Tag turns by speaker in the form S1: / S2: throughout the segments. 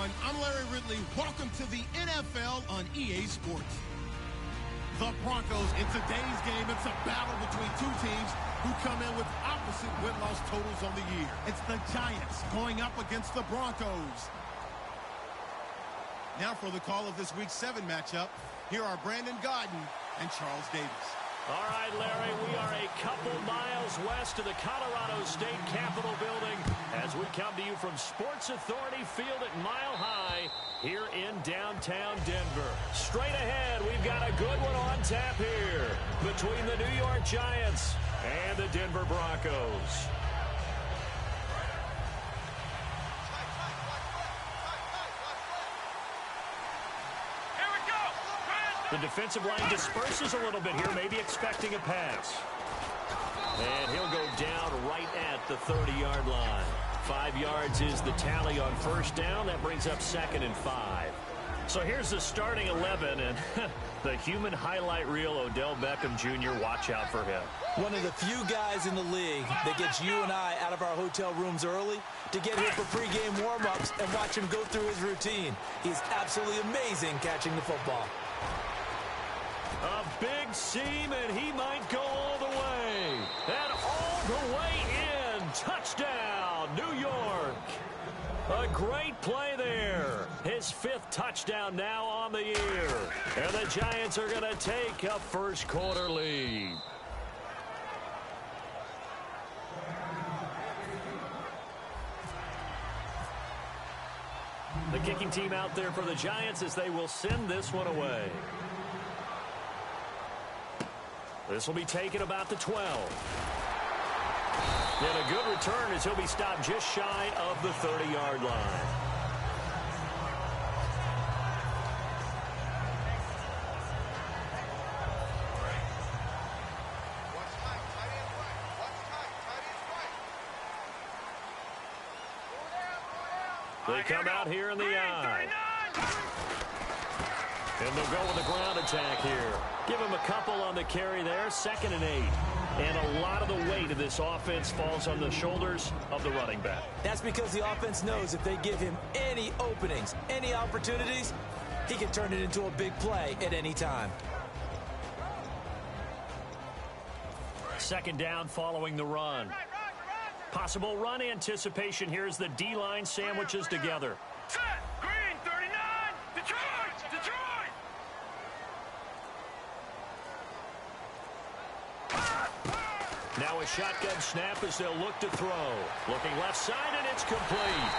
S1: everyone. I'm Larry Ridley. Welcome to the NFL on EA Sports. The Broncos, in today's game, it's a battle between two teams who come in with opposite win-loss totals on the year. It's the Giants going up against the Broncos. Now for the call of this Week 7 matchup, here are Brandon Gaudin and Charles Davis.
S2: All right, Larry, we are a couple miles west of the Colorado State Capitol building as we come to you from Sports Authority Field at Mile High here in downtown Denver. Straight ahead, we've got a good one on tap here between the New York Giants and the Denver Broncos. The defensive line disperses a little bit here, maybe expecting a pass. And he'll go down right at the 30-yard line. 5 yards is the tally on first down. That brings up 2nd and 5. So here's the starting 11, and the human highlight reel, Odell Beckham Jr., watch out for him.
S3: One of the few guys in the league that gets you and I out of our hotel rooms early to get here for pregame warm-ups and watch him go through his routine. He's absolutely amazing catching the football.
S2: A big seam, and he might go all the way. And all the way in. Touchdown, New York. A great play there. His 5th touchdown now on the year. And the Giants are going to take a first-quarter lead. The kicking team out there for the Giants as they will send this one away. This will be taken about the 12. And a good return as he'll be stopped just shy of the 30-yard line. They come out here in the eye. And they'll go with a ground attack here. Give him a couple on the carry there. 2nd and 8. And a lot of the weight of this offense falls on the shoulders of the running back.
S3: That's because the offense knows if they give him any openings, any opportunities, he can turn it into a big play at any time.
S2: 2nd down following the run. Possible run anticipation here as the D-line sandwiches together.
S4: Green, 39, Detroit!
S2: Now a shotgun snap as they'll look to throw. Looking left side, and it's complete.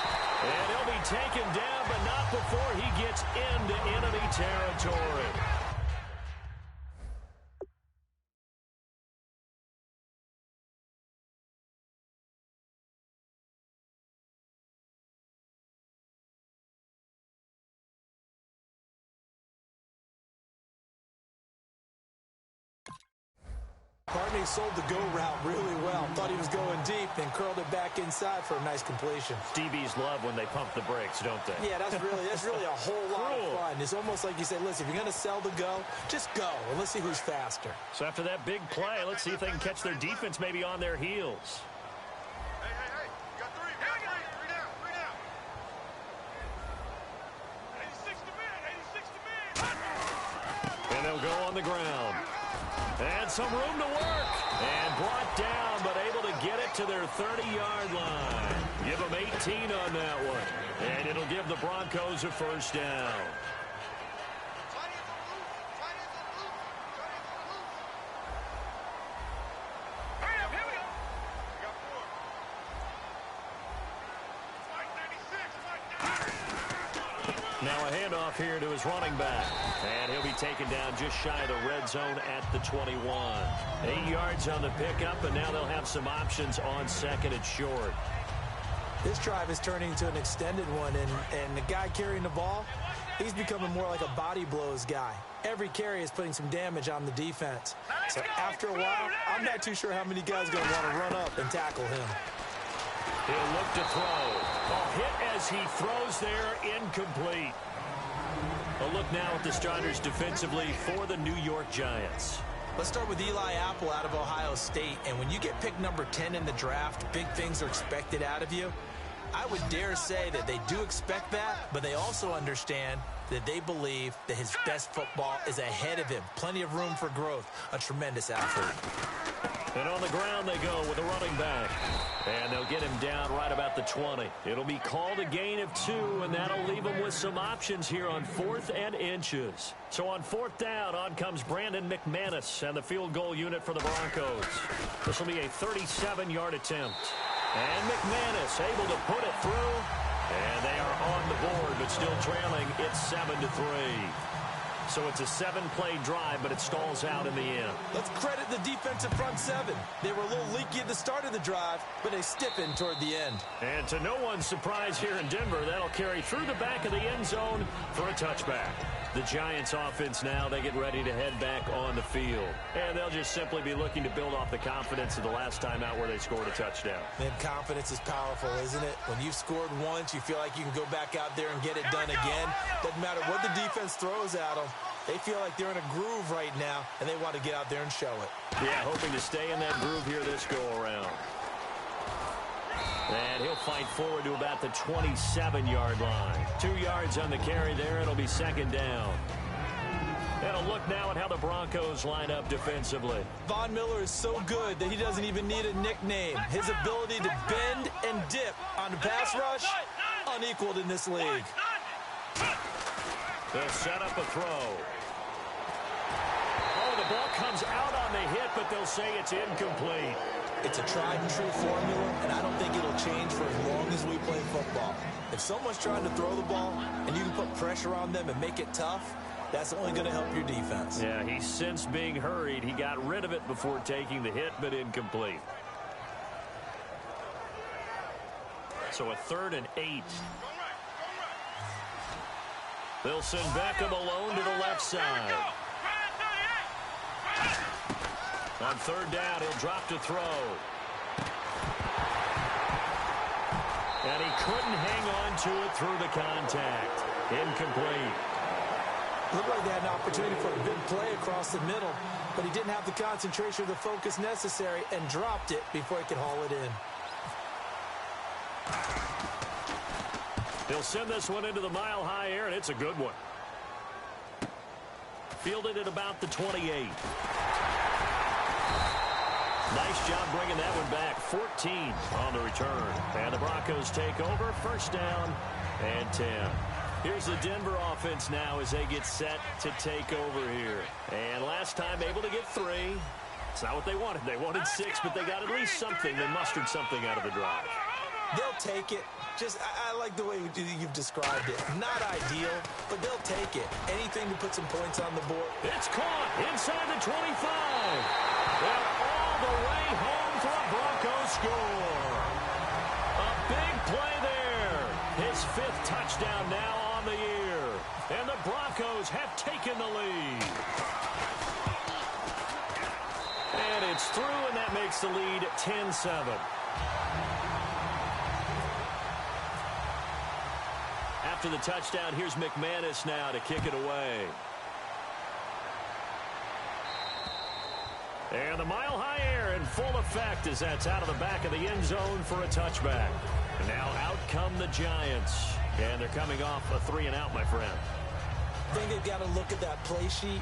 S2: And he'll be taken down, but not before he gets into enemy territory.
S3: Barney sold the go route really well. Thought he was going deep, then curled it back inside for a nice completion.
S2: DBs love when they pump the brakes, don't they?
S3: Yeah, that's really a whole lot of fun. It's almost like you say, listen, if you're going to sell the go, just go, and let's see who's faster.
S2: So after that big play, let's see if they can catch their defense maybe on their heels.
S4: Hey, you got three down. 86 to man.
S2: And they'll go on the ground. And some room to work. And brought down, but able to get it to their 30-yard line. Give them 18 on that one. And it'll give the Broncos a first down. Now a handoff here to his running back. And he'll be taken down just shy of the red zone at the 21. 8 yards on the pickup, and now they'll have some options on 2nd and short.
S3: This drive is turning into an extended one, and the guy carrying the ball, he's becoming more like a body blows guy. Every carry is putting some damage on the defense. So after a while, I'm not too sure how many guys are going to want to run up and tackle him.
S2: He'll look to throw. A hit as he throws there, incomplete. A look now at the starters defensively for the New York Giants.
S3: Let's start with Eli Apple out of Ohio State. And when you get picked number 10 in the draft, big things are expected out of you. I would dare say that they do expect that, but they also understand that they believe that his best football is ahead of him. Plenty of room for growth. A tremendous athlete.
S2: And on the ground they go with a running back. And they'll get him down right about the 20. It'll be called a gain of 2, and that'll leave him with some options here on 4th and inches. So on 4th down, on comes Brandon McManus and the field goal unit for the Broncos. This will be a 37-yard attempt. And McManus able to put it through. And they are on the board, but still trailing. It's 7-3. So it's a 7-play drive, but it stalls out in the end.
S3: Let's credit the defensive front 7. They were a little leaky at the start of the drive, but they stiffened toward the end.
S2: And to no one's surprise here in Denver, that'll carry through the back of the end zone for a touchback. The Giants offense now, they get ready to head back on the field. And they'll just simply be looking to build off the confidence of the last time out where they scored a touchdown.
S3: Man, confidence is powerful, isn't it? When you've scored once, you feel like you can go back out there and get it done again. Doesn't matter what the defense throws at them. They feel like they're in a groove right now, and they want to get out there and show it.
S2: Yeah, hoping to stay in that groove here this go-around. And he'll fight forward to about the 27-yard line. 2 yards on the carry there. It'll be 2nd down. And a look now at how the Broncos line up defensively.
S3: Von Miller is so good that he doesn't even need a nickname. His ability to bend and dip on the pass rush, unequaled in this league.
S2: They'll set up a throw. Oh, the ball comes out on the hit, but they'll say it's incomplete.
S3: It's a tried-and-true formula, and I don't think it'll change for as long as we play football. If someone's trying to throw the ball and you can put pressure on them and make it tough, that's only going to help your defense.
S2: Yeah, he's since being hurried. He got rid of it before taking the hit, but incomplete. So a 3rd and 8. They'll send Beckham alone to the left side. On 3rd down, he'll drop to throw. And he couldn't hang on to it through the contact. Incomplete.
S3: Looked like they had an opportunity for a big play across the middle, but he didn't have the concentration or the focus necessary and dropped it before he could haul it in.
S2: He'll send this one into the mile-high air, and it's a good one. Fielded at about the 28. Nice job bringing that one back. 14 on the return. And the Broncos take over. 1st down and 10. Here's the Denver offense now as they get set to take over here. And last time able to get 3. It's not what they wanted. They wanted 6, but they got at least something. They mustered something out of the drive.
S3: They'll take it. I like the way you've described it. Not ideal, but they'll take it. Anything to put some points on the board.
S2: It's caught inside the 25. And all the way home for a Broncos score. A big play there. His 5th touchdown now on the year. And the Broncos have taken the lead. And it's through, and that makes the lead 10-7. After the touchdown, here's McManus now to kick it away. And the mile-high air in full effect as that's out of the back of the end zone for a touchback. And now out come the Giants. And they're coming off a 3-and-out, my friend.
S3: I think they've got to look at that play sheet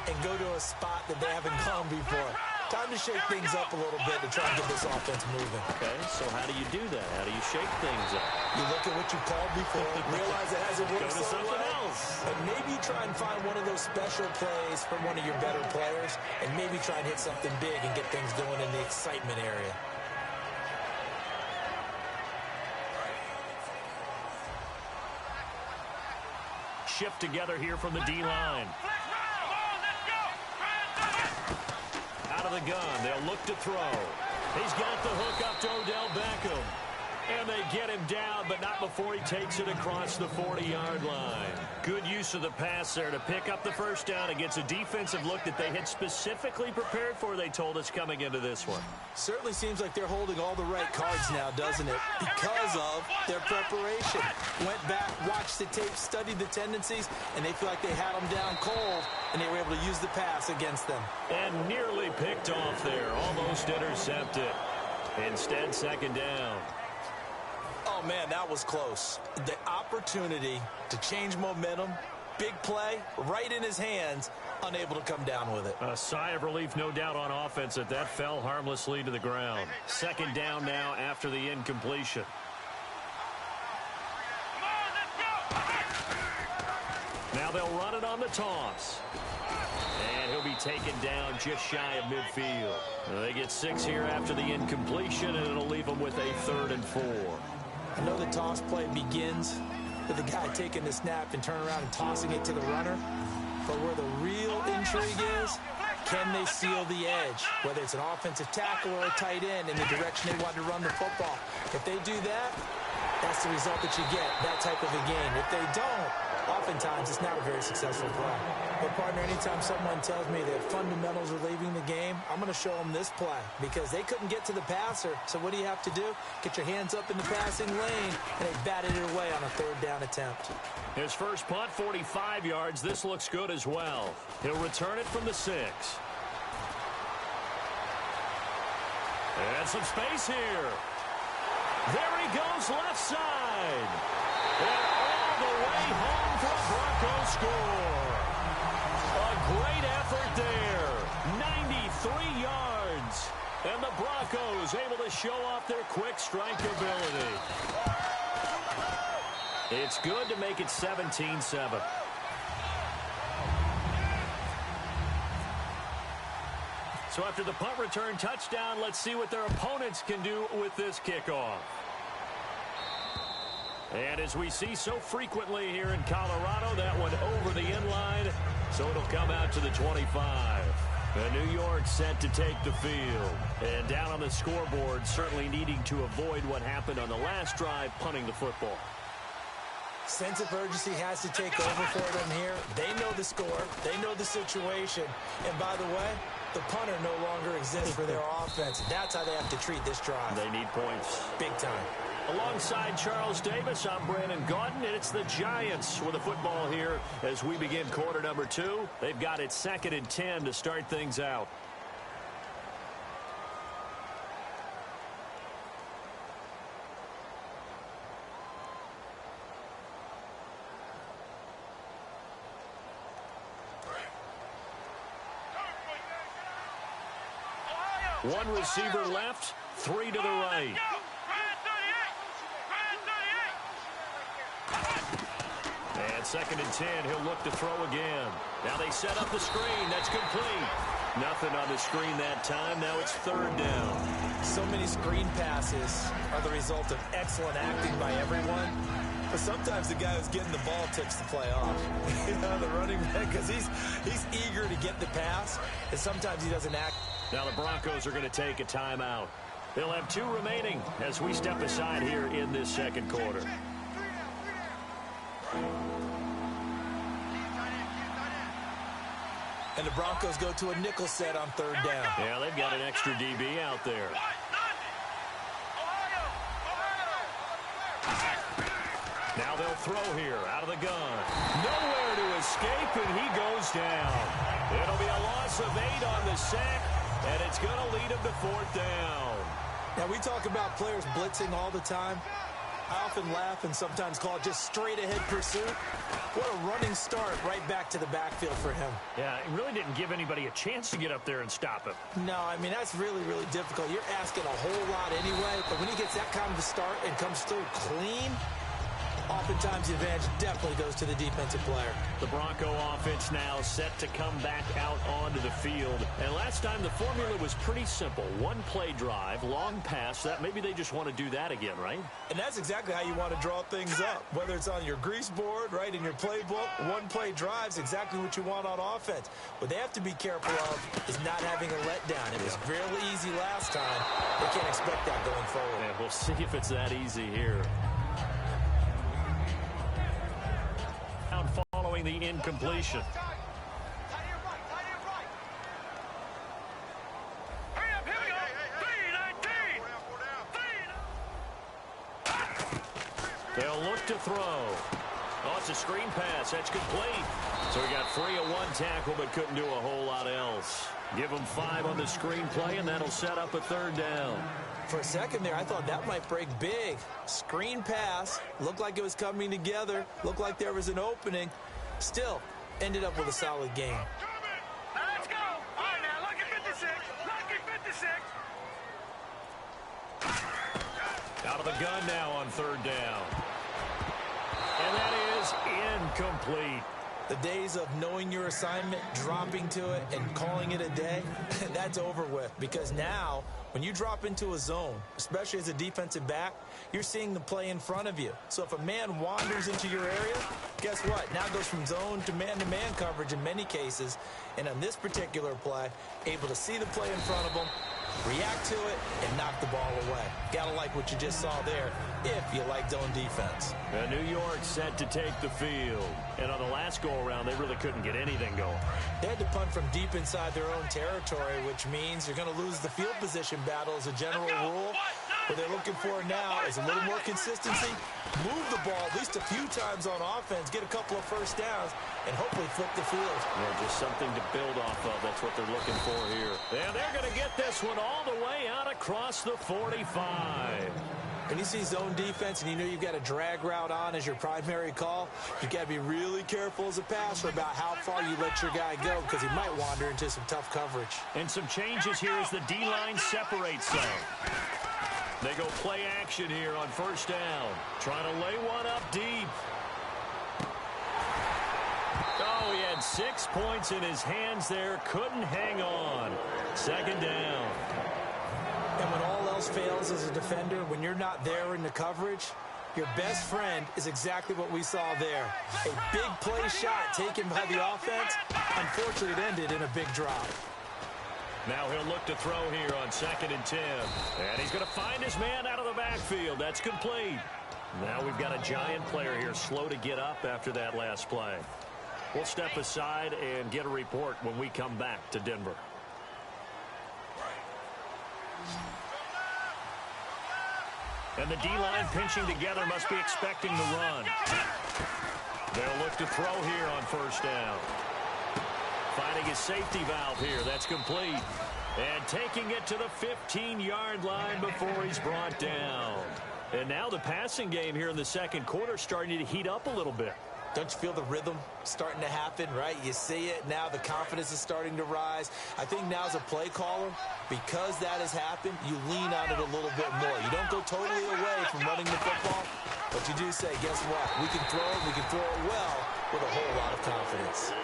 S3: and go to a spot that they haven't gone before. Time to shake things up a little bit to try and get this offense moving.
S2: Okay, so how do you do that? How do you shake things up?
S3: You look at what you called before, realize it hasn't worked
S2: Go to
S3: so
S2: something
S3: well,
S2: else.
S3: and maybe try and find one of those special plays from one of your better players, and maybe try and hit something big and get things going in the excitement area.
S2: Shift together here from the D-line. Out of the gun, they'll look to throw. He's got the hook up to Odell Beckham. And they get him down, but not before he takes it across the 40-yard line. Good use of the pass there to pick up the 1st down against a defensive look that they had specifically prepared for, they told us, coming into this one.
S3: Certainly seems like they're holding all the right cards now, doesn't it? Because of their preparation. Went back, watched the tape, studied the tendencies, and they feel like they had them down cold, and they were able to use the pass against them.
S2: And nearly picked off there. Almost intercepted. Instead, 2nd down.
S3: Oh, Oh, man, that was close. The opportunity to change momentum, big play, right in his hands, unable to come down with it.
S2: A sigh of relief, no doubt, on offense that fell harmlessly to the ground. Second down now after the incompletion. Now they'll run it on the toss. And he'll be taken down just shy of midfield. They get 6 here after the incompletion, and it'll leave them with a 3rd and 4.
S3: I know the toss play begins with the guy taking the snap and turning around and tossing it to the runner. But where the real intrigue is, can they seal the edge? Whether it's an offensive tackle or a tight end in the direction they want to run the football. If they do that, that's the result that you get, that type of a game. If they don't, oftentimes it's not a very successful play. But, partner, anytime someone tells me that fundamentals are leaving the game, I'm going to show them this play because they couldn't get to the passer. So what do you have to do? Get your hands up in the passing lane, and they batted it away on a 3rd down attempt.
S2: His first punt, 45 yards. This looks good as well. He'll return it from the 6. And some space here. There he goes, left side. And all the way home for a Broncos score. A great effort there. 93 yards. And the Broncos able to show off their quick strike ability. It's good to make it 17-7. So after the punt return touchdown, let's see what their opponents can do with this kickoff. And as we see so frequently here in Colorado, that one over the end line, so it'll come out to the 25. And New York set to take the field. And down on the scoreboard, certainly needing to avoid what happened on the last drive, punting the football.
S3: Sense of urgency has to take over for them here. They know the score. They know the situation. And by the way, the punter no longer exists for their offense. That's how they have to treat this drive.
S2: They need points.
S3: Big time.
S2: Alongside Charles Davis, I'm Brandon Gaudin, and it's the Giants with the football here as we begin quarter number 2. They've got it 2nd and 10 to start things out. One receiver left, 3 to the right. And 2nd and 10, he'll look to throw again. Now they set up the screen. That's complete. Nothing on the screen that time. Now it's 3rd down.
S3: So many screen passes are the result of excellent acting by everyone. But sometimes the guy who's getting the ball takes the play off. You know, the running back, because he's eager to get the pass, and sometimes he doesn't act.
S2: Now the Broncos are going to take a timeout. They'll have 2 remaining as we step aside here in this 2nd quarter.
S3: And the Broncos go to a nickel set on 3rd down.
S2: Yeah, they've got an extra DB out there. Now they'll throw here out of the gun. Nowhere to escape, and he goes down. It'll be a loss of 8 on the sack, and it's going to lead him to 4th down.
S3: Now, we talk about players blitzing all the time. I often laugh and sometimes call it just straight-ahead pursuit. What a running start right back to the backfield for him.
S2: Yeah, it really didn't give anybody a chance to get up there and stop him.
S3: No, I mean, that's really, really difficult. You're asking a whole lot anyway, but when he gets that kind of a start and comes through clean, oftentimes the advantage definitely goes to the defensive player.
S2: The Bronco offense now set to come back out onto the field. And last time the formula was pretty simple. 1 play drive, long pass. That maybe they just want to do that again, right?
S3: And that's exactly how you want to draw things up. Whether it's on your grease board, right, in your playbook, 1 play drive is exactly what you want on offense. What they have to be careful of is not having a letdown. It was really easy last time. They can't expect that going forward.
S2: Yeah, we'll see if it's that easy here. Following the incompletion. They'll look to throw. Oh, it's a screen pass. That's complete. So he got free of one tackle but couldn't do a whole lot else. Give him 5 on the screenplay, and that'll set up a 3rd down.
S3: For a second there, I thought that might break big. Screen pass. Looked like it was coming together. Looked like there was an opening. Still, ended up with a solid game.
S4: Let's go. All right, now, lucky 56. Lucky 56.
S2: Out of the gun now on 3rd down. And that is incomplete.
S3: The days of knowing your assignment, dropping to it, and calling it a day, that's over with. Because now, when you drop into a zone, especially as a defensive back, you're seeing the play in front of you. So if a man wanders into your area, guess what? Now it goes from zone to man coverage in many cases. And on this particular play, able to see the play in front of him, react to it, and knock the ball away. Gotta like what you just saw there, if you like zone defense.
S2: New York set to take the field. And on the last go-around, they really couldn't get anything going.
S3: They had to punt from deep inside their own territory, which means you're going to lose the field position battle as a general rule. What they're looking for now is a little more consistency, move the ball at least a few times on offense, get a couple of first downs, and hopefully flip the field.
S2: Yeah, just something to build off of. That's what they're looking for here. And they're going to get this one all the way out across the 45.
S3: When you see zone defense and you know you've got a drag route on as your primary call, you've got to be really careful as a passer about how far you let your guy go because he might wander into some tough coverage.
S2: And some changes here as the D-line separates some. They go play action here on 1st down. Trying to lay one up deep. Oh, he had 6 points in his hands there. Couldn't hang on. 2nd down.
S3: And when all else fails as a defender, when you're not there in the coverage, your best friend is exactly what we saw there. A big play shot taken by the offense. Unfortunately, it ended in a big drop.
S2: Now he'll look to throw here on 2nd and 10. And he's going to find his man out of the backfield. That's complete. Now we've got a Giant player here slow to get up after that last play. We'll step aside and get a report when we come back to Denver. And the D-line pinching together must be expecting the run. They'll look to throw here on 1st down. Finding his safety valve here. That's complete. And taking it to the 15-yard line before he's brought down. And now the passing game here in the 2nd quarter starting to heat up a little bit.
S3: Don't you feel the rhythm starting to happen, right? You see it now. The confidence is starting to rise. I think now as a play caller, because that has happened, you lean on it a little bit more. You don't go totally away from running the football, but you do say, guess what? We can throw it. We can throw it well with a whole lot of confidence.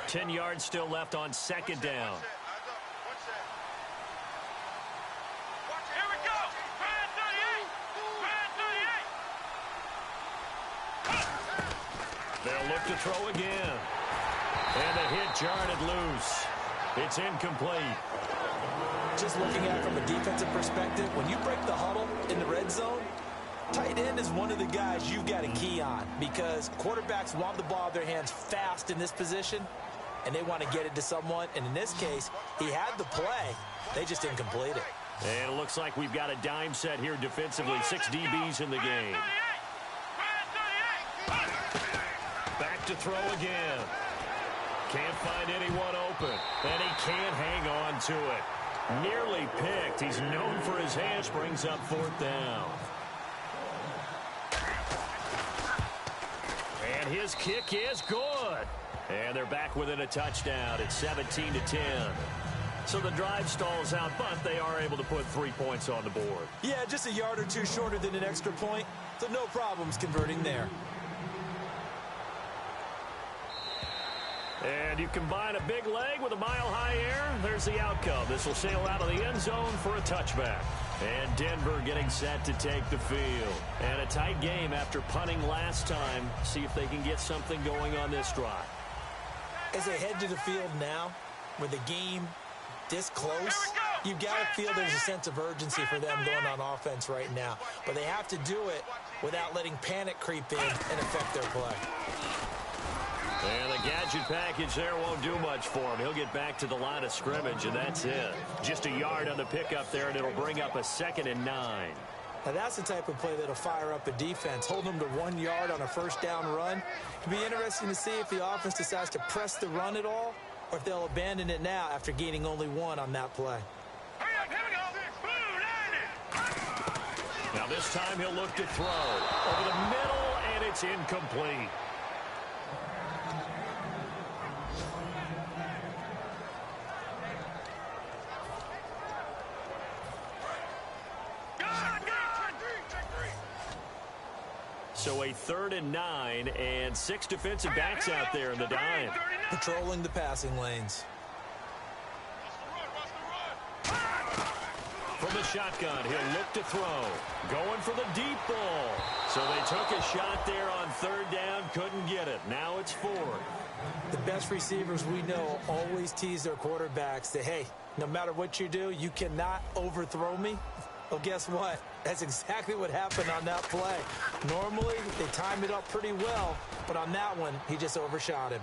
S2: Ten yards still left on 2nd down.
S4: Here we go. Brand 38.
S2: They'll look to throw again. And the hit jarred it loose. It's incomplete.
S3: Just looking at it from a defensive perspective, when you break the huddle in the red zone, tight end is one of the guys you've got to key on because quarterbacks want the ball in their hands fast in this position, and they want to get it to someone. And in this case, he had the play. They just didn't complete it.
S2: And it looks like we've got a dime set here defensively. 6 DBs in the game. Back to throw again. Can't find anyone open. And he can't hang on to it. Nearly picked. He's known for his hands. Brings up 4th down. And his kick is good. And they're back within a touchdown. It's 17-10. So the drive stalls out, but they are able to put 3 points on the board.
S3: Yeah, just a yard or two shorter than an extra point, so no problems converting there.
S2: And you combine a big leg with a mile-high air, there's the outcome. This will sail out of the end zone for a touchback. And Denver getting set to take the field. And a tight game after punting last time. See if they can get something going on this drive.
S3: As they head to the field now, with the game this close, You've got to feel there's a sense of urgency for them going on offense right now. But they have to do it without letting panic creep in and affect their play.
S2: And the gadget package there won't do much for him. He'll get back to the line of scrimmage, and that's it. Just a yard on the pickup there, and it'll bring up a 2nd and 9.
S3: Now, that's the type of play that'll fire up a defense. Hold them to 1 yard on a first down run. It'll be interesting to see if the offense decides to press the run at all, or if they'll abandon it now after gaining only 1 on that play.
S2: Now this time he'll look to throw. Over the middle, and it's incomplete. So a 3rd and 9, and 6 defensive backs out there in the dime.
S3: Patrolling the passing lanes.
S2: From the shotgun, he'll look to throw. Going for the deep ball. So they took a shot there on 3rd down, couldn't get it. Now it's 4th.
S3: The best receivers we know always tease their quarterbacks that, hey, no matter what you do, you cannot overthrow me. Well, guess what? That's exactly what happened on that play. Normally, they time it up pretty well, but on that one, he just overshot him.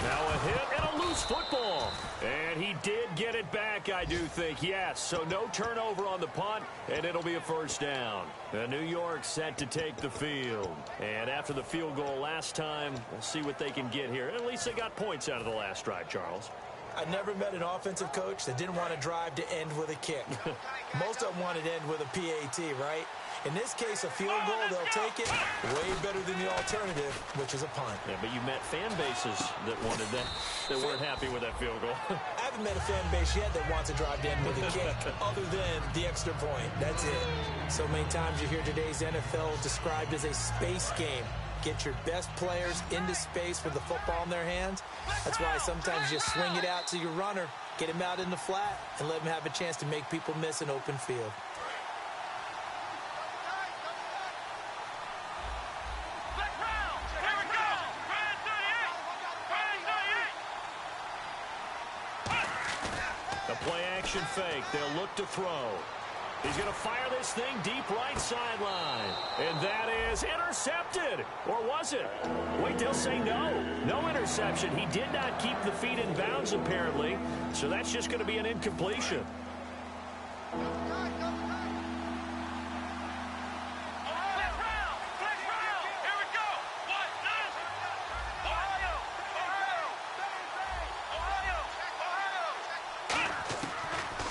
S2: Now a hit and a loose football. And he did get it back, I do think, yes. So no turnover on the punt, and it'll be a 1st down. New York set to take the field. And after the field goal last time, we'll see what they can get here. At least they got points out of the last drive, Charles.
S3: I never met an offensive coach that didn't want to drive to end with a kick. Most of them wanted to end with a PAT, right? In this case, a field goal, they'll take it way better than the alternative, which is a punt.
S2: Yeah, but you met fan bases that wanted that, that weren't happy with that field goal.
S3: I haven't met a fan base yet that wants to drive to end with a kick, other than the extra point. That's it. So many times you hear today's NFL described as a space game. Get your best players into space with the football in their hands. That's why sometimes you swing it out to your runner, get him out in the flat, and let him have a chance to make people miss an open field.
S2: The play-action fake. They'll look to throw. He's going to fire this thing deep right sideline. And that is intercepted. Or was it? Wait, they'll say no. No interception. He did not keep the feet in bounds, apparently. So that's just going to be an incompletion.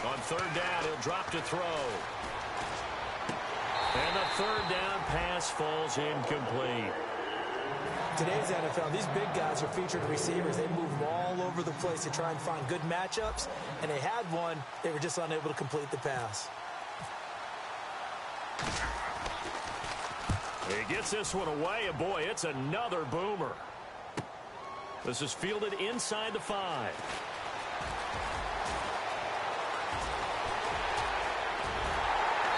S2: On 3rd down, he'll drop to throw. And the 3rd down pass falls incomplete.
S3: Today's NFL, these big guys are featured receivers. They move all over the place to try and find good matchups, and they had one. They were just unable to complete the pass.
S2: He gets this one away, and boy, it's another boomer. This is fielded inside the 5.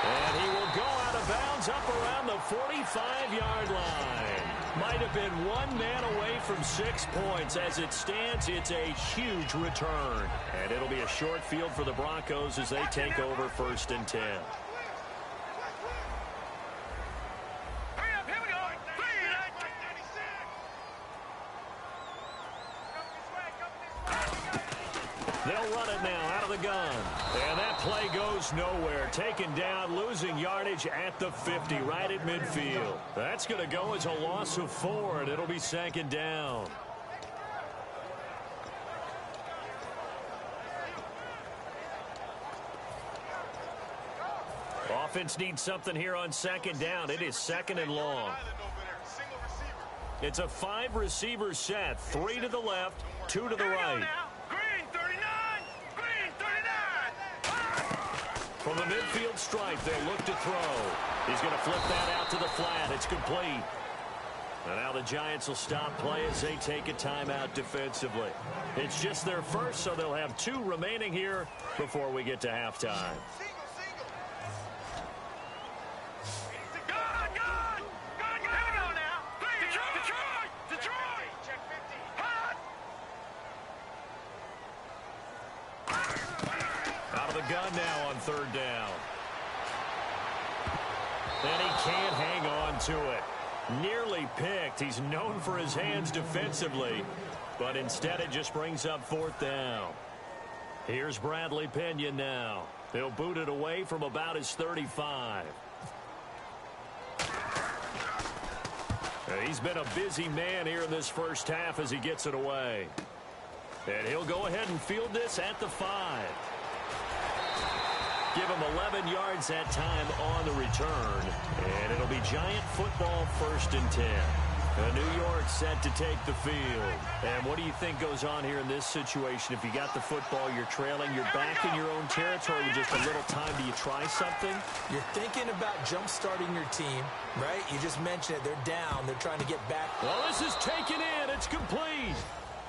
S2: And he will go out of bounds up around the 45-yard line. Might have been one man away from 6 points. As it stands, it's a huge return. And it'll be a short field for the Broncos as they take over 1st and 10. They'll run it now out of the gun. And that play goes nowhere. Taken down, losing yardage at the 50, right at midfield. That's going to go as a loss of 4, and it'll be 2nd down. Offense needs something here on 2nd down. It is 2nd and long. It's a 5-receiver set. 3 to the left, 2 to the right. From the midfield stripe, they'll look to throw. He's going to flip that out to the flat. It's complete. And now the Giants will stop play as they take a timeout defensively. It's just their first, so they'll have 2 remaining here before we get to halftime. gun now on third down. And he can't hang on to it. Nearly picked. He's known for his hands defensively, but instead it just brings up fourth down. Here's Bradley Pinion now. He'll boot it away from about his 35. And he's been a busy man here in this first half as he gets it away. And he'll go ahead and field this at the 5. Give him 11 yards that time on the return. And it'll be Giant football, 1st and 10. New York set to take the field. And what do you think goes on here in this situation? If you got the football, you're trailing, you're back in your own territory with just a little time. Do you try something?
S3: You're thinking about jump-starting your team, right? You just mentioned it. They're down. They're trying to get back.
S2: Well, this is taken in. It's complete.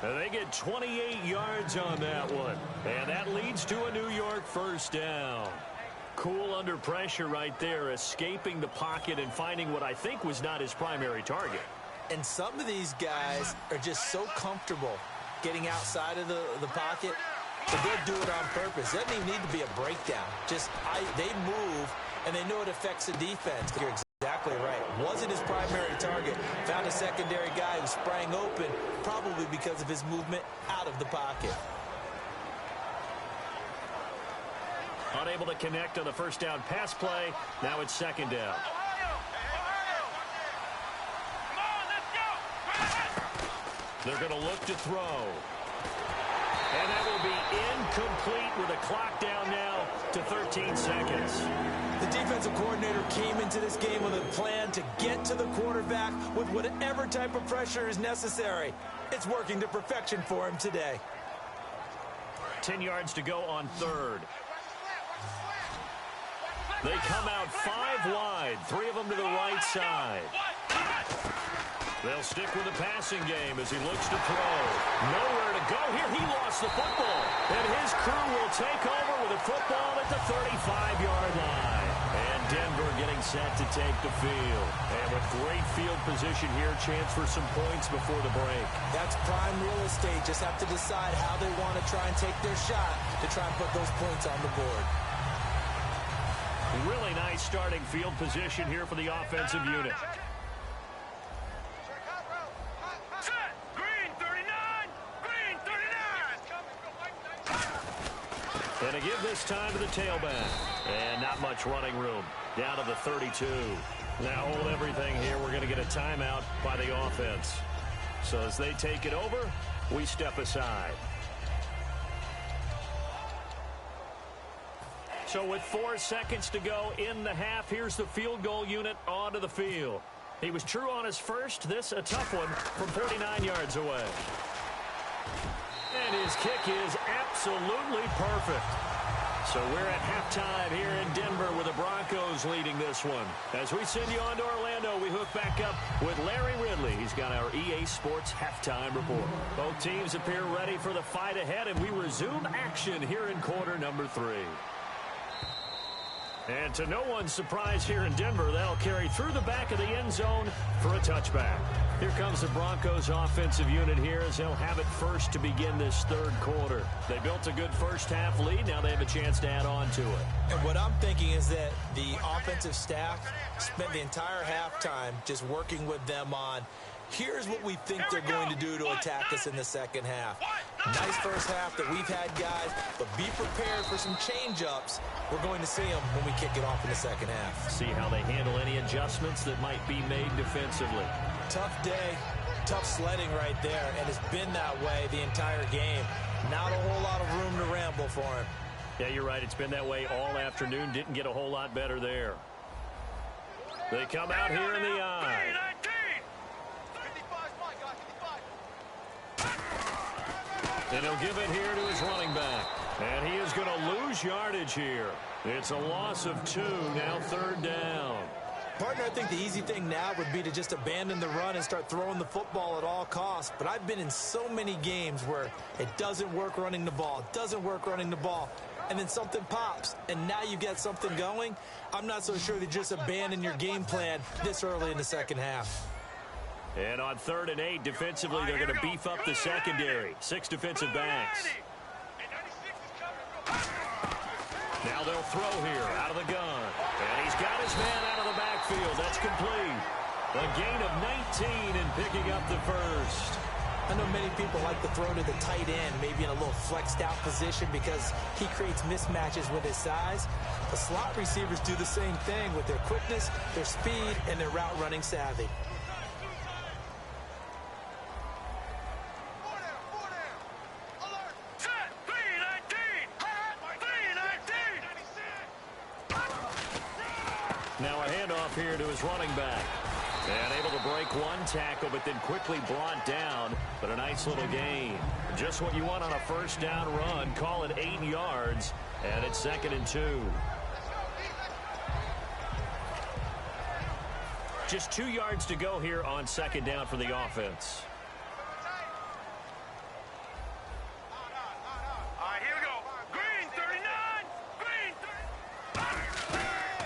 S2: And they get 28 yards on that one. And that leads to a New York 1st down. Cool under pressure right there, escaping the pocket and finding what I think was not his primary target.
S3: And some of these guys are just so comfortable getting outside of the pocket that they'll do it on purpose. It doesn't even need to be a breakdown. They move, and they know it affects the defense. You're exactly right. Wasn't his primary target. Found a secondary guy who sprang open, probably because of his movement out of the pocket.
S2: Unable to connect on the 1st down pass play. Now it's 2nd down. They're going to look to throw. And that will be incomplete with a clock down now to 13 seconds.
S3: The defensive coordinator came into this game with a plan to get to the quarterback with whatever type of pressure is necessary. It's working to perfection for him today.
S2: 10 yards to go on 3rd. They come out 5 wide, 3 of them to the right side. They'll stick with the passing game as he looks to throw. Nowhere to go here. He lost the football. And his crew will take over with a football at the 35-yard line. And Denver getting set to take the field. And with great field position here, chance for some points before the break.
S3: That's prime real estate. Just have to decide how they want to try and take their shot to try and put those points on the board.
S2: Really nice starting field position here for the offensive unit. And to give this time to the tailback. And not much running room. Down to the 32. Now hold everything here. We're going to get a timeout by the offense. So as they take it over, we step aside. So with 4 seconds to go in the half, here's the field goal unit onto the field. He was true on his first. This a tough one from 49 yards away. And his kick is absolutely perfect. So we're at halftime here in Denver with the Broncos leading this one. As we send you on to Orlando, we hook back up with Larry Ridley. He's got our EA Sports halftime report. Both teams appear ready for the fight ahead, and we resume action here in quarter number 3. And to no one's surprise here in Denver, they'll carry through the back of the end zone for a touchback. Here comes the Broncos offensive unit here as they'll have it first to begin this 3rd quarter. They built a good first half lead. Now they have a chance to add on to it.
S3: And what I'm thinking is that the offensive staff spent the entire halftime just working with them on, here's what we think they're going to do to attack us in the second half. Nice first half that we've had, guys, but be prepared for some change-ups. We're going to see them when we kick it off in the second half.
S2: See how they handle any adjustments that might be made defensively.
S3: Tough day, tough sledding right there, and it's been that way the entire game. Not a whole lot of room to ramble for him.
S2: Yeah, you're right. It's been that way all afternoon. Didn't get a whole lot better there. They come out here in the eye. And he'll give it here to his running back. And he is going to lose yardage here. It's a loss of 2, now 3rd down.
S3: Partner, I think the easy thing now would be to just abandon the run and start throwing the football at all costs. But I've been in so many games where it doesn't work running the ball, and then something pops, and now you get something going. I'm not so sure that just abandon your game plan this early in the second half.
S2: And on 3rd and 8, defensively, they're going to beef up the secondary. 6 defensive backs. Now they'll throw here out of the gun. And he's got his man out of the backfield. That's complete. A gain of 19 and picking up the first.
S3: I know many people like to throw to the tight end, maybe in a little flexed out position because he creates mismatches with his size. The slot receivers do the same thing with their quickness, their speed, and their route running savvy.
S2: Now a handoff here to his running back. And able to break one tackle, but then quickly brought down. But a nice little gain. Just what you want on a first down run. Call it 8 yards. And it's 2nd and 2. Just 2 yards to go here on 2nd down for the offense.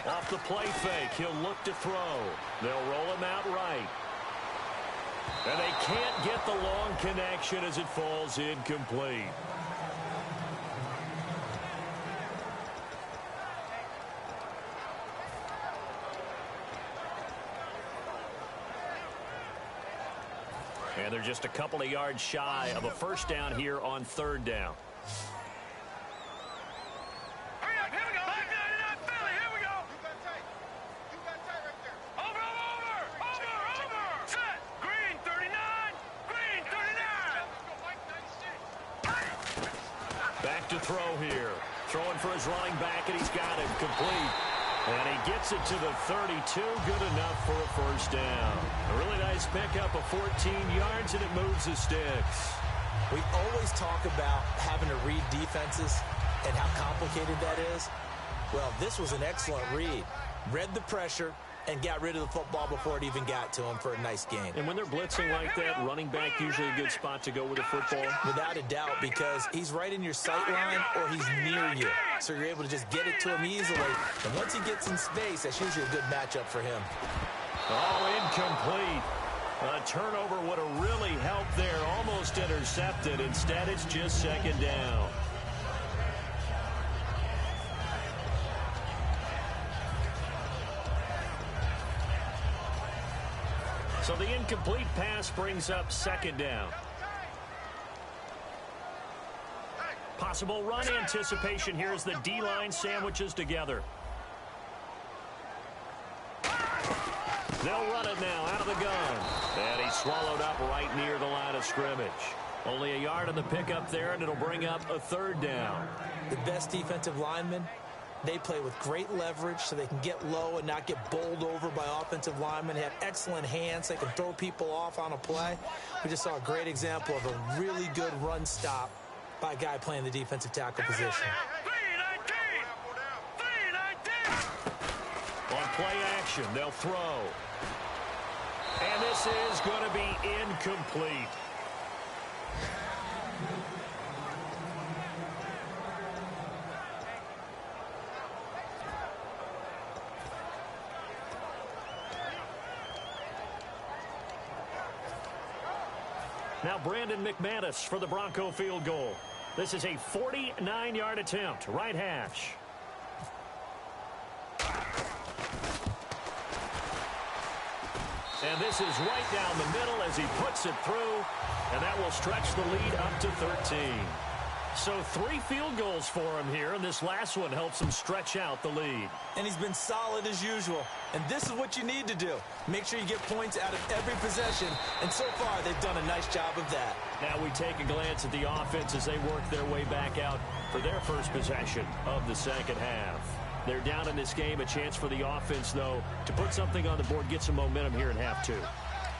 S2: Off the play fake, he'll look to throw. They'll roll him out right. And they can't get the long connection as it falls incomplete. And they're just a couple of yards shy of a first down here on 3rd down. To throw here. Throwing for his running back, and he's got it complete. And he gets it to the 32. Good enough for a first down. A really nice pickup of 14 yards, and it moves the sticks.
S3: We always talk about having to read defenses and how complicated that is. Well, this was an excellent read. Read the pressure and got rid of the football before it even got to him for a nice gain.
S2: And when they're blitzing like that, running back usually a good spot to go with the football?
S3: Without a doubt, because he's right in your sight line or he's near you. So you're able to just get it to him easily. And once he gets in space, that's usually a good matchup for him.
S2: Oh, incomplete. A turnover would have really helped there. Almost intercepted. Instead, it's just 2nd down. So the incomplete pass brings up 2nd down. Possible run anticipation here as the D-line sandwiches together. They'll run it now out of the gun. And he's swallowed up right near the line of scrimmage. Only a yard on the pickup there, and it'll bring up a 3rd down.
S3: The best defensive linemen, they play with great leverage so they can get low and not get bowled over by offensive linemen. They have excellent hands. They can throw people off on a play. We just saw a great example of a really good run stop by a guy playing the defensive tackle position.
S2: On play action, they'll throw. And this is going to be incomplete. Now Brandon McManus for the Bronco field goal. This is a 49-yard attempt, right hash. And this is right down the middle as he puts it through, and that will stretch the lead up to 13. So 3 field goals for him here, and this last one helps him stretch out the lead.
S3: And he's been solid as usual. And this is what you need to do. Make sure you get points out of every possession. And so far, they've done a nice job of that.
S2: Now we take a glance at the offense as they work their way back out for their first possession of the 2nd half. They're down in this game. A chance for the offense, though, to put something on the board, get some momentum here in half 2.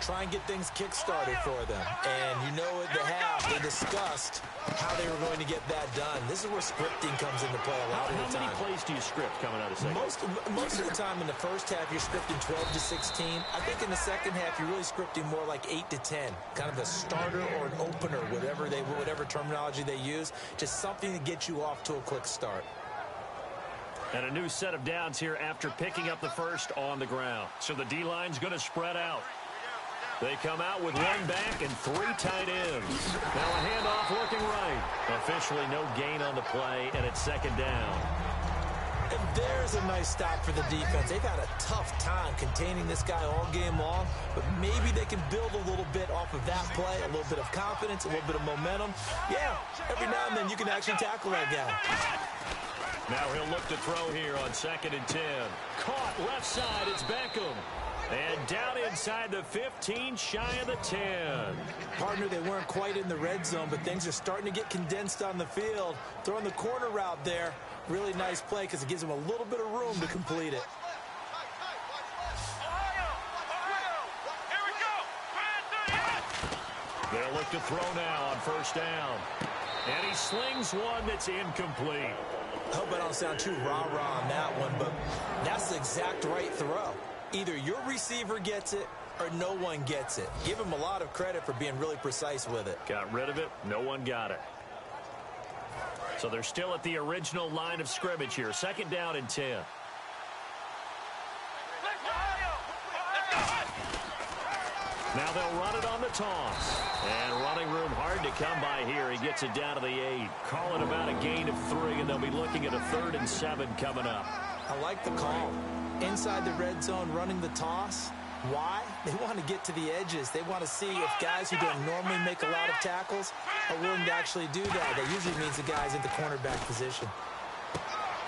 S3: Try and get things kick-started for them. And you know at the half, they discussed how they were going to get that done. This is where scripting comes into play a lot of the time.
S2: How many plays do you script coming out of second?
S3: Most of the time in the first half, you're scripting 12 to 16. I think in the second half, you're really scripting more like 8 to 10. Kind of a starter or an opener, whatever terminology they use. Just something to get you off to a quick start.
S2: And a new set of downs here after picking up the first on the ground. So the D-line's going to spread out. They come out with 1 back and 3 tight ends. Now a handoff looking right. Officially no gain on the play, and it's 2nd down.
S3: And there's a nice stop for the defense. They've had a tough time containing this guy all game long, but maybe they can build a little bit off of that play, a little bit of confidence, a little bit of momentum. Yeah, every now and then you can actually tackle that guy.
S2: Now he'll look to throw here on 2nd and 10. Caught left side, it's Beckham. And down inside the 15, shy of the 10.
S3: Partner, they weren't quite in the red zone, but things are starting to get condensed on the field. Throwing the corner route there. Really nice play because it gives them a little bit of room to complete it.
S2: They'll look to throw now on 1st down. And he slings one that's incomplete.
S3: I hope I don't sound too rah-rah on that one, but that's the exact right throw. Either your receiver gets it or no one gets it. Give him a lot of credit for being really precise with it.
S2: Got rid of it. No one got it. So they're still at the original line of scrimmage here. 2nd down and 10. Now they'll run it on the toss. And running room hard to come by here. He gets it down to the 8. Calling about a gain of 3, and they'll be looking at a 3rd and 7 coming up.
S3: I like the call. Inside the red zone, running the toss. Why? They want to get to the edges. They want to see if guys who don't normally make a lot of tackles are willing to actually do that. That usually means the guy's in the cornerback position.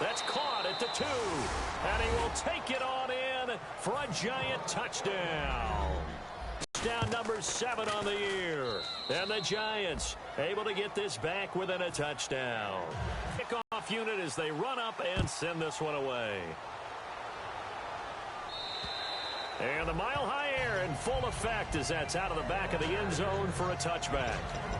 S2: That's caught at the 2. And he will take it on in for a Giant touchdown. Touchdown number 7 on the year. And the Giants able to get this back within a touchdown. Kickoff unit as they run up and send this one away. And the mile-high air in full effect as that's out of the back of the end zone for a touchback.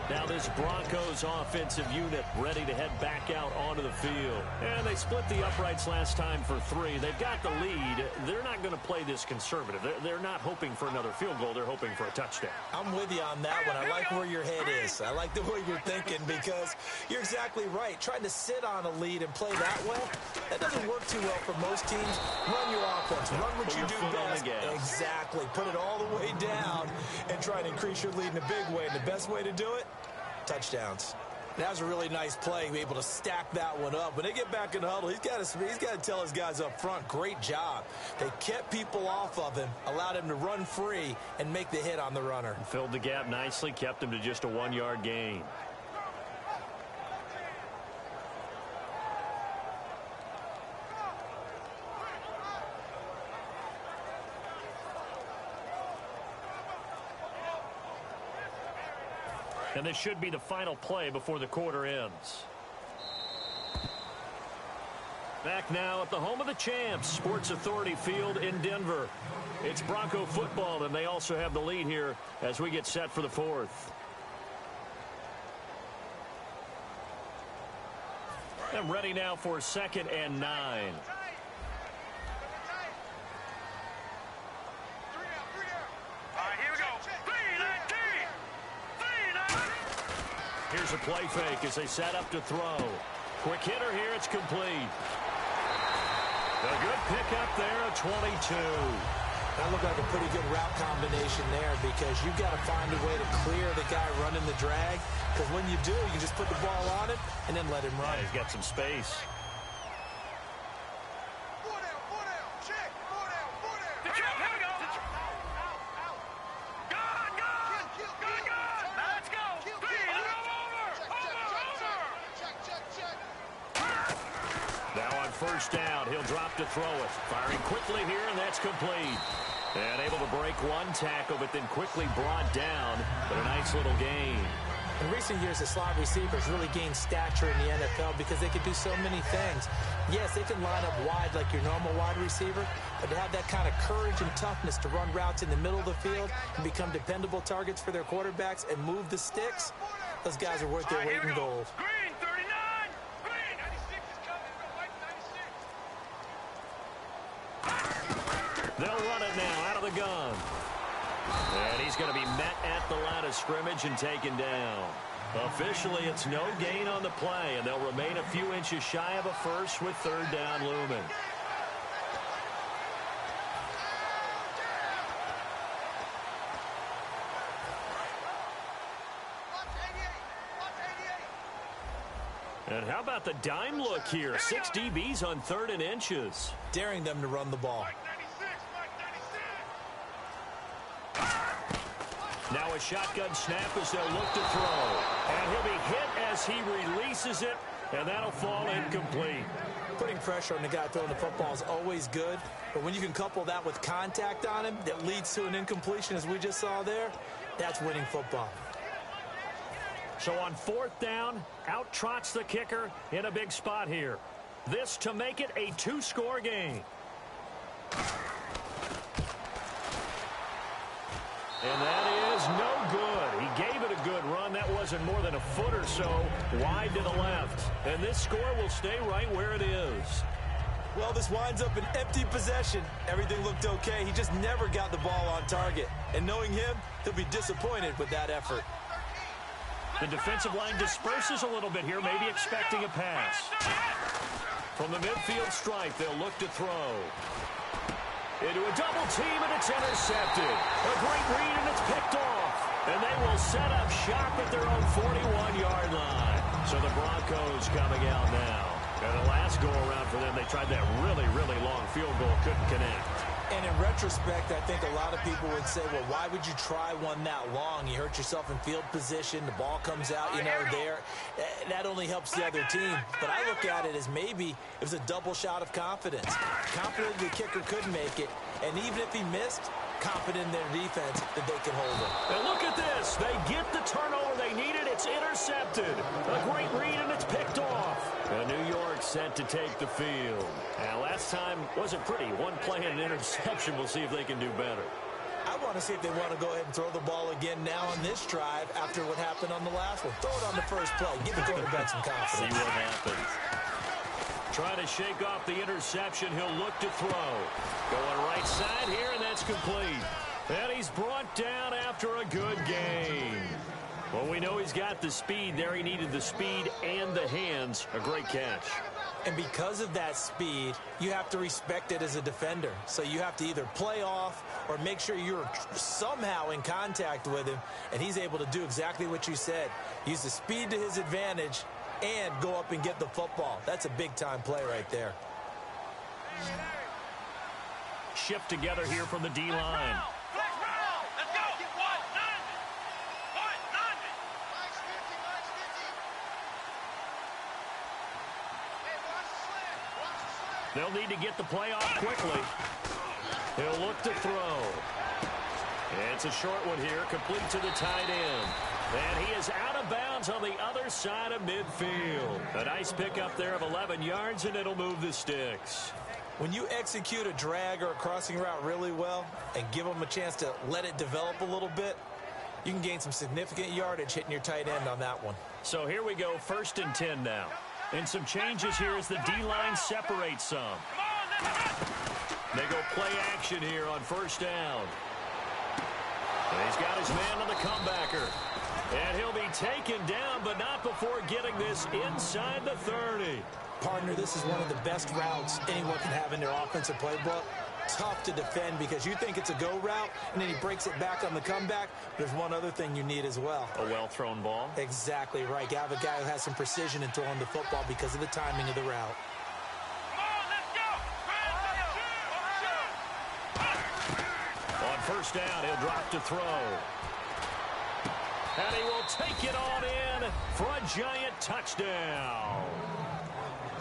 S2: Now this Broncos offensive unit ready to head back out onto the field. And they split the uprights last time for 3. They've got the lead. They're not going to play this conservative. They're not hoping for another field goal. They're hoping for a touchdown.
S3: I'm with you on that one. I like where your head is. I like the way you're thinking because you're exactly right. Trying to sit on a lead and play that way, that doesn't work too well for most teams. Run your offense. Run what you do best. Exactly. Put it all the way down and try to increase your lead in a big way. And the best way to do it, touchdowns. That was a really nice play, able to stack that one up. When they get back in the huddle, he's got to tell his guys up front, great job. They kept people off of him, allowed him to run free and make the hit on the runner.
S2: Filled the gap nicely, kept him to just a 1-yard gain. And this should be the final play before the quarter ends. Back now at the home of the champs, Sports Authority Field in Denver. It's Bronco football, and they also have the lead here as we get set for the 4th. And ready now for 2nd and 9. Here's a play fake as they set up to throw. Quick hitter here, it's complete. A good pickup there at 22.
S3: That looked like a pretty good route combination there because you've got to find a way to clear the guy running the drag. Because when you do, you just put the ball on it and then let him run.
S2: Yeah, he's got some space. First down, he'll drop to throw it. Firing quickly here, and that's complete. And able to break one tackle, but then quickly brought down. But a nice little gain.
S3: In recent years, the slot receivers really gained stature in the NFL because they could do so many things. Yes, they can line up wide like your normal wide receiver, but to have that kind of courage and toughness to run routes in the middle of the field and become dependable targets for their quarterbacks and move the sticks, those guys are worth their weight in gold.
S4: Green, 39. Green, 96 is coming. White, 96.
S2: They'll run it now out of the gun. And he's going to be met at the line of scrimmage and taken down. Officially, it's no gain on the play, and they'll remain a few inches shy of a first with third down looming. And how about the dime look here? 6 DBs on 3rd and inches.
S3: Daring them to run the ball.
S2: Now a shotgun snap as they'll look to throw. And he'll be hit as he releases it, and that'll fall incomplete.
S3: Putting pressure on the guy throwing the football is always good, but when you can couple that with contact on him that leads to an incompletion, as we just saw there, that's winning football.
S2: So on 4th down, out trots the kicker in a big spot here. This to make it a 2-score game. And that is no good. He gave it a good run. That wasn't more than a foot or so wide to the left. And this score will stay right where it is.
S3: Well, this winds up an empty possession. Everything looked okay. He just never got the ball on target. And knowing him, he'll be disappointed with that effort.
S2: The defensive line disperses a little bit here, maybe expecting a pass. From the midfield stripe, they'll look to throw. Into a double team, and it's intercepted. A great read, and it's picked off. And they will set up shop at their own 41-yard line. So the Broncos coming out now. And the last go-around for them, they tried that really, really long field goal, couldn't connect.
S3: And in retrospect, I think a lot of people would say, well, why would you try one that long? You hurt yourself in field position. The ball comes out, there. That only helps the other team. But I look at it as maybe it was a double shot of confidence. Confident the kicker could make it. And even if he missed, confident in their defense that they can hold him.
S2: And look at this. They get the turnover they needed. It's intercepted. A great read, and it's picked off. And New York set to take the field. And last time wasn't pretty. One play and an interception. We'll see if they can do better.
S3: I want to see if they want to go ahead and throw the ball again now on this drive after what happened on the last one. Throw it on the first play. Give the quarterback some confidence.
S2: See what happens. Trying to shake off the interception. He'll look to throw. Going right side here, and that's complete. And he's brought down after a good game. Well, we know he's got the speed there. He needed the speed and the hands. A great catch.
S3: And because of that speed, you have to respect it as a defender. So you have to either play off or make sure you're somehow in contact with him. And he's able to do exactly what you said. Use the speed to his advantage and go up and get the football. That's a big-time play right there.
S2: Shift together here from the D-line. They'll need to get the play off quickly. He'll look to throw. It's a short one here, complete to the tight end. And he is out of bounds on the other side of midfield. A nice pickup there of 11 yards, and it'll move the sticks.
S3: When you execute a drag or a crossing route really well and give them a chance to let it develop a little bit, you can gain some significant yardage hitting your tight end on that one.
S2: So here we go, 1st and 10 now. And some changes here as the D-line separates some. They go play action here on 1st down. And he's got his man on the comebacker. And he'll be taken down, but not before getting this inside the 30.
S3: Partner, this is one of the best routes anyone can have in their offensive playbook. Tough to defend because you think it's a go route, and then he breaks it back on the comeback. There's one other thing you need as well.
S2: A well-thrown ball?
S3: Exactly right. You have a guy who has some precision in throwing the football because of the timing of the route.
S2: On 1st down, he'll drop to throw. And he will take it on in for a Giant touchdown.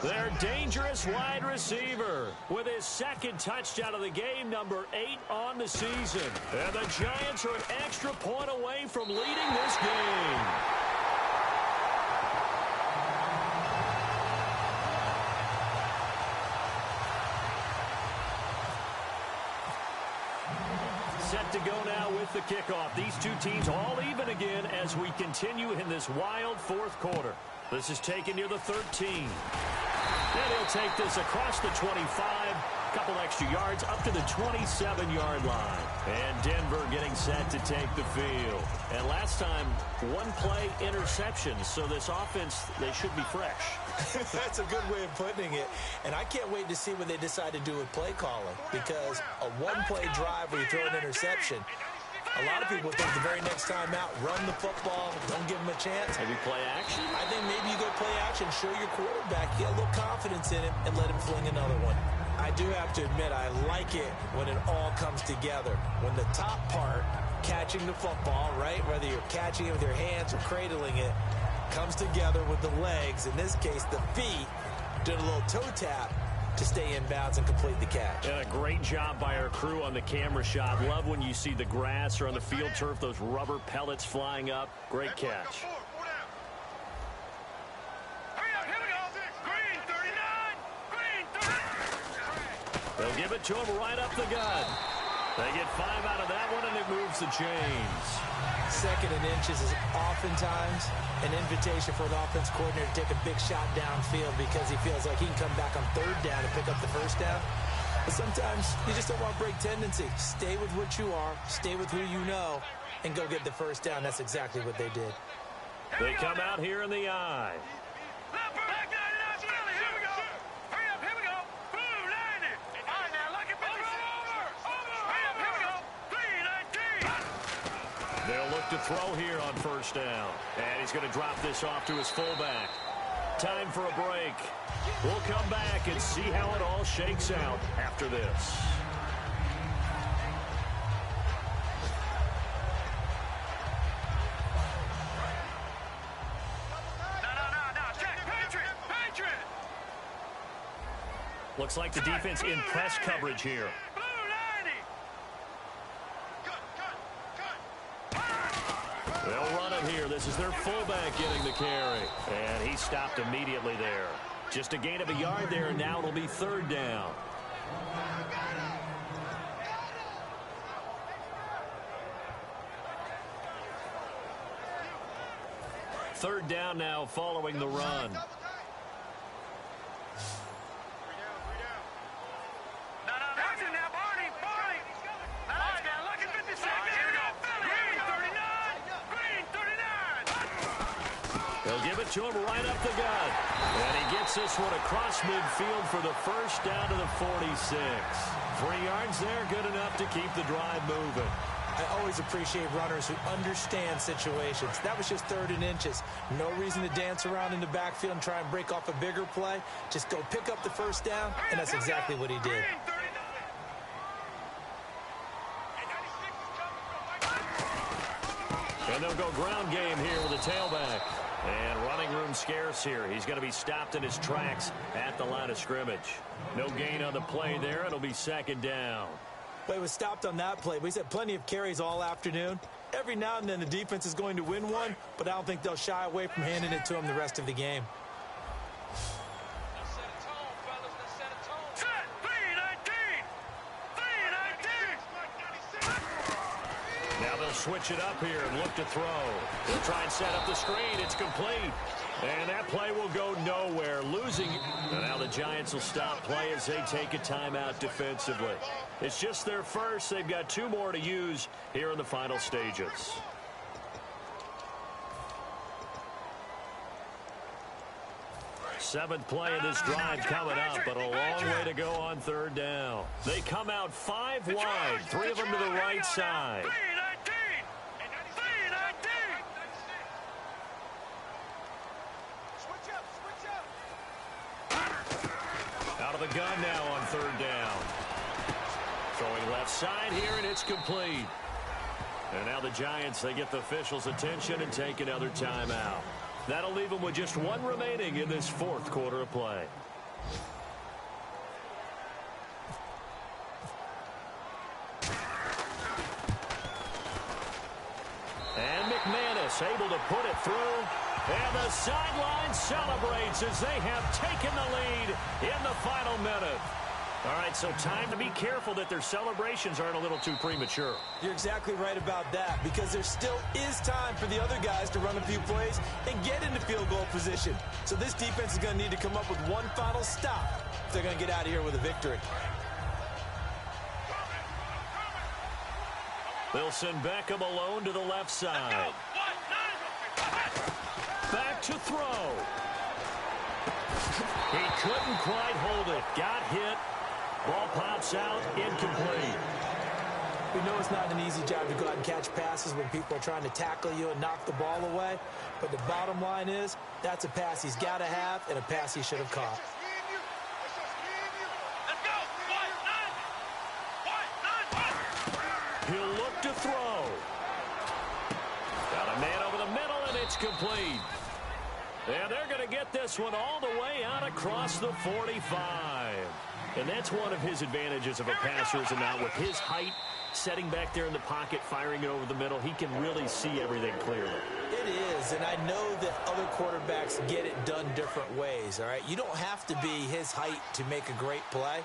S2: Their dangerous wide receiver with his 2nd touchdown of the game, number 8 on the season. And the Giants are an extra point away from leading this game. Set to go now with the kickoff. These two teams all even again as we continue in this wild 4th quarter. This is taken near the 13. And he'll take this across the 25, a couple extra yards up to the 27-yard line. And Denver getting set to take the field. And last time, 1-play interception. So this offense, they should be fresh.
S3: That's a good way of putting it. And I can't wait to see what they decide to do with play calling. Because a 1-play drive where you throw an interception, A lot of people think the very next time out, run the football, don't give him a chance.
S2: Maybe play action?
S3: I think maybe you go play action, show your quarterback, get a little confidence in him, and let him fling another one. I do have to admit, I like it when it all comes together. When the top part, catching the football, right, whether you're catching it with your hands or cradling it, comes together with the legs, in this case the feet, did a little toe tap to stay in bounds and complete the catch.
S2: And a great job by our crew on the camera shot. Love when you see the grass or on the field turf, those rubber pellets flying up. Great catch. They'll give it to him right up the gut. They get 5 out of that one, and it moves the chains.
S3: 2nd and inches is oftentimes an invitation for an offense coordinator to take a big shot downfield because he feels like he can come back on 3rd down and pick up the 1st down. But sometimes you just don't want break tendency. Stay with what you are, stay with who you know, and go get the 1st down. That's exactly what they did.
S2: They come out here in the I. They'll look to throw here on 1st down. And he's going to drop this off to his fullback. Time for a break. We'll come back and see how it all shakes out after this. Looks like the defense in press coverage here. They'll run it here. This is their fullback getting the carry. And he stopped immediately there. Just a gain of a yard there, and now it'll be 3rd down. Third down now following the run. They'll give it to him right up the gut. And he gets this one across midfield for the 1st down to the 46. 3 yards there, good enough to keep the drive moving.
S3: I always appreciate runners who understand situations. That was just 3rd and inches. No reason to dance around in the backfield and try and break off a bigger play. Just go pick up the 1st down, and that's exactly what he did.
S2: And they'll go ground game here with a tailback. And running room scarce here. He's going to be stopped in his tracks at the line of scrimmage. No gain on the play there. It'll be 2nd down.
S3: But he was stopped on that play. He's had plenty of carries all afternoon. Every now and then the defense is going to win one, but I don't think they'll shy away from handing it to him the rest of the game.
S2: Now they'll switch it up here and look to throw. They'll try and set up the screen. It's complete. And that play will go nowhere, losing. And now the Giants will stop play as they take a timeout defensively. It's just their first. They've got 2 more to use here in the final stages. Seventh play of this drive coming up, but a long way to go on 3rd down. They come out 5 wide, 3 of them to the right side. Out of the gun now on 3rd down. Throwing left side here, and it's complete. And now the Giants, they get the officials' attention and take another timeout. That'll leave them with just 1 remaining in this 4th quarter of play. And McManus able to put it through. And the sideline celebrates as they have taken the lead in the final minute. All right, so time to be careful that their celebrations aren't a little too premature.
S3: You're exactly right about that, because there still is time for the other guys to run a few plays and get into field goal position. So this defense is going to need to come up with one final stop if they're going to get out of here with a victory.
S2: They'll send Beckham alone to the left side. Back to throw. He couldn't quite hold it. Got hit. Ball pops out, incomplete.
S3: We know it's not an easy job to go out and catch passes when people are trying to tackle you and knock the ball away. But the bottom line is, that's a pass he's got to have and a pass he should have caught.
S2: He'll look to throw. Got a man over the middle, and it's complete. And they're going to get this one all the way out across the 45. And that's one of his advantages of a passer, is now with his height, setting back there in the pocket, firing it over the middle, he can really see everything clearly.
S3: It is, and I know that other quarterbacks get it done different ways, all right? You don't have to be his height to make a great play,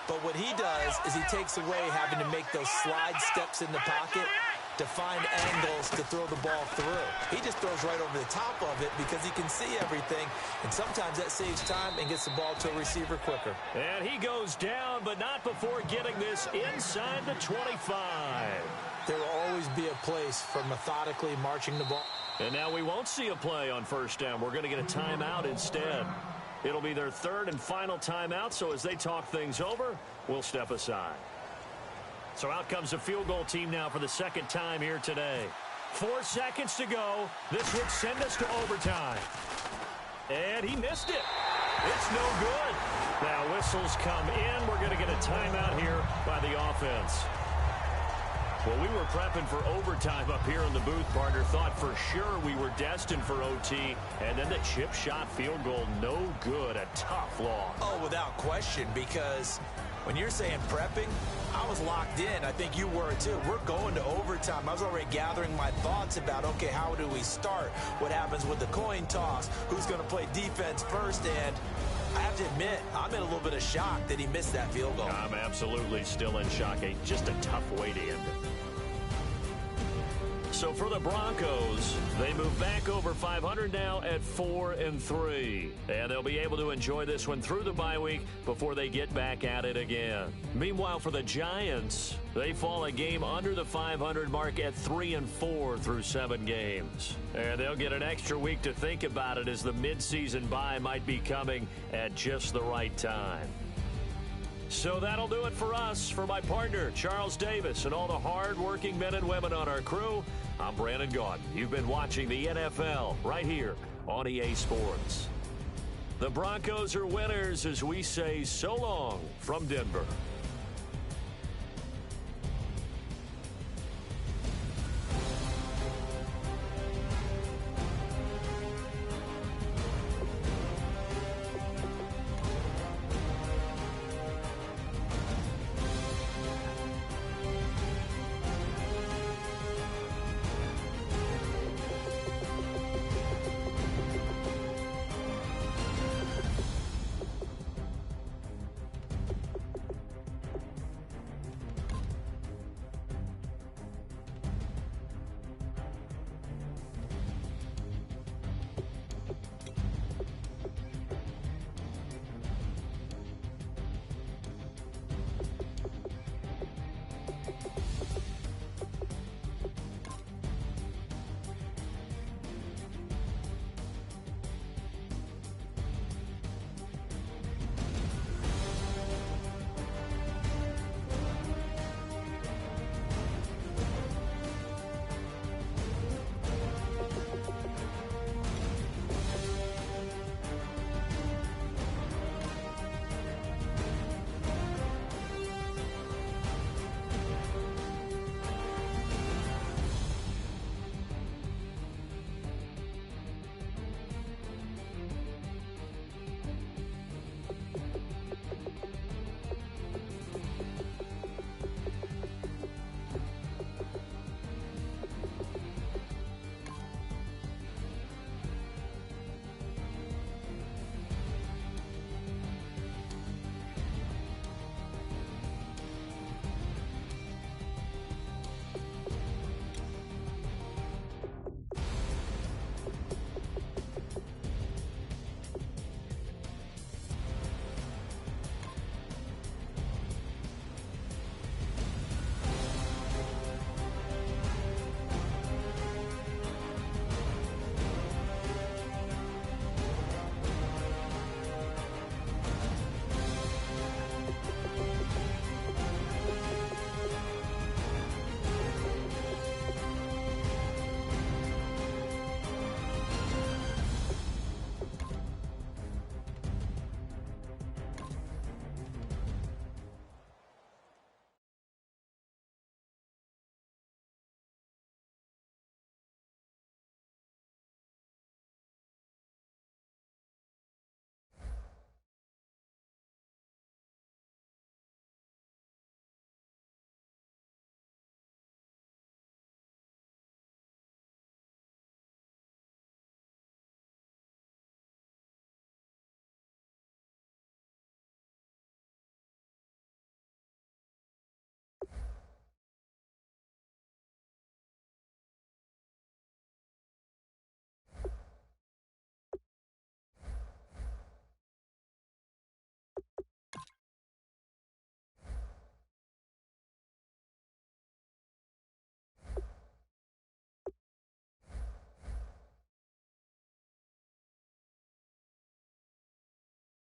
S3: but what he does is he takes away having to make those slide steps in the pocket to find angles to throw the ball through. He just throws right over the top of it because he can see everything, and sometimes that saves time and gets the ball to a receiver quicker.
S2: And he goes down, but not before getting this inside the 25.
S3: There will always be a place for methodically marching the ball.
S2: And now we won't see a play on first down. We're going to get a timeout instead. It'll be their third and final timeout, so as they talk things over, we'll step aside. So out comes the field goal team now for the second time here today. 4 seconds to go. This would send us to overtime. And he missed it. It's no good. Now whistles come in. We're going to get a timeout here by the offense. Well, we were prepping for overtime up here in the booth, partner. Thought for sure we were destined for OT. And then the chip shot field goal, no good. A tough loss.
S3: Oh, without question, because when you're saying prepping, I was locked in. I think you were too. We're going to overtime. I was already gathering my thoughts about, okay, how do we start? What happens with the coin toss? Who's going to play defense first? And I have to admit, I'm in a little bit of shock that he missed that field goal.
S2: I'm absolutely still in shock. Just a tough way to end it. So for the Broncos, they move back over 500 now at 4-3. And they'll be able to enjoy this one through the bye week before they get back at it again. Meanwhile, for the Giants, they fall a game under the 500 mark at 3-4 through 7 games. And they'll get an extra week to think about it, as the midseason bye might be coming at just the right time. So that'll do it for us. For my partner, Charles Davis, and all the hard-working men and women on our crew, I'm Brandon Gaudin. You've been watching the NFL right here on EA Sports. The Broncos are winners as we say so long from Denver.